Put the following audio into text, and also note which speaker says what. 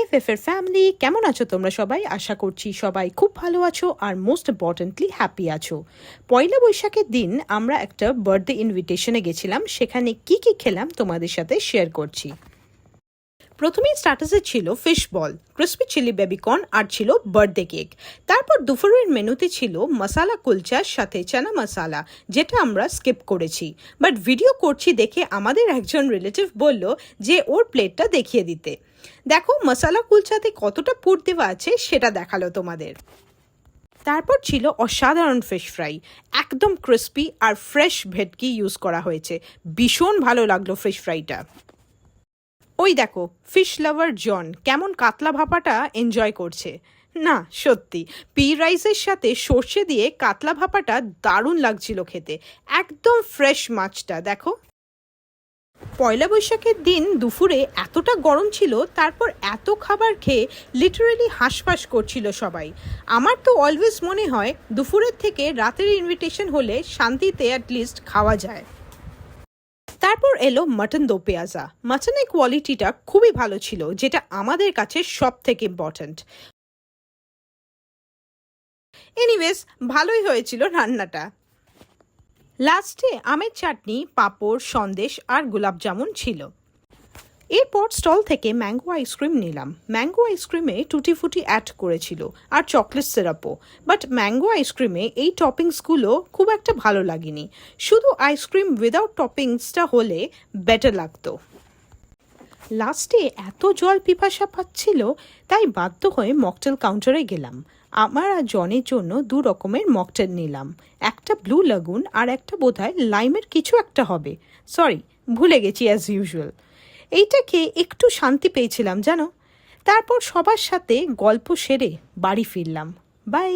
Speaker 1: এফএফের family, কেমন আছো তোমরা সবাই? আশা করছি সবাই খুব ভালো আছো আর মোস্ট ইম্পর্টেন্টলি হ্যাপি আছো। পয়লা বৈশাখের দিন আমরা একটা বার্থডে ইনভিটেশনে গেছিলাম, সেখানে কি কি খেলাম তোমাদের সাথে শেয়ার করছি। প্রথমেই স্টার্টাসে ছিল fish ball, crispy chilli baby corn আর ছিল বার্থডে কেক। তারপর দুপুরের মেনুতে ছিল মশালা কুলচার সাথে চানা মশালা, যেটা আমরা স্কিপ করেছি, বাট ভিডিও করছি দেখে আমাদের একজন রিলেটিভ বলল যে ওর প্লেটটা দেখিয়ে দিতে। দেখো মশালা কুলচাতে কতটা পুর দেওয়া আছে সেটা দেখালো তোমাদের। তারপর ছিল অসাধারণ ফিশ ফ্রাই, একদম ক্রিসপি আর ফ্রেশ ভেটকি ইউজ করা হয়েছে। ভীষণ ভালো লাগলো ফিশ ফ্রাইটা। ওই দেখো ফিশ লাভার জন কেমন কাতলা ভাপাটা এনজয় করছে। না সত্যি পি রাইসের সাথে সর্ষে দিয়ে কাতলা ভাপাটা দারুণ লাগছিল খেতে, একদম ফ্রেশ মাছটা দেখো। পয়লা বৈশাখের দিন দুপুরে এতটা গরম ছিল, তারপর এত খাবার খেয়ে লিটারেলি হাঁসফাঁস করছিল সবাই। আমার তো অলওয়েজ মনে হয় দুপুরের থেকে রাতের ইনভিটেশন হলে শান্তিতে অ্যাটলিস্ট খাওয়া যায়। তারপর এলো মাটন দো পেঁয়াজা। মাটনের কোয়ালিটিটা খুবই ভালো ছিল, যেটা আমাদের কাছে সব থেকে ইম্পর্ট্যান্ট। এনিওয়েজ ভালোই হয়েছিল রান্নাটা। লাস্টে আমের চাটনি, পাঁপড়, সন্দেশ আর গোলাপ জামুন ছিল। এরপর স্টল থেকে ম্যাঙ্গো আইসক্রিম নিলাম। ম্যাঙ্গো আইসক্রিমে টুটি ফুটি অ্যাড করেছিল আর চকলেট সিরাপও, বাট ম্যাঙ্গো আইসক্রিমে এই টপিংসগুলো খুব একটা ভালো লাগেনি। শুধু আইসক্রিম উইদাউট টপিংসটা হলে বেটার লাগতো। লাস্টে এত জল পিপাসা পাচ্ছিল, তাই বাধ্য হয়ে মকটেল কাউন্টারে গেলাম। আমার আর জনের জন্য 2 রকমের মকটেল নিলাম, একটা ব্লু লাগুন আর একটা বোধহয় লাইমের কিছু একটা হবে, সরি ভুলে গেছি অ্যাজ ইউজুয়াল। এইটা খেয়ে একটু শান্তি পেয়েছিলাম জানো। তারপর সবার সাথে গল্প সেরে বাড়ি ফিরলাম। বাই।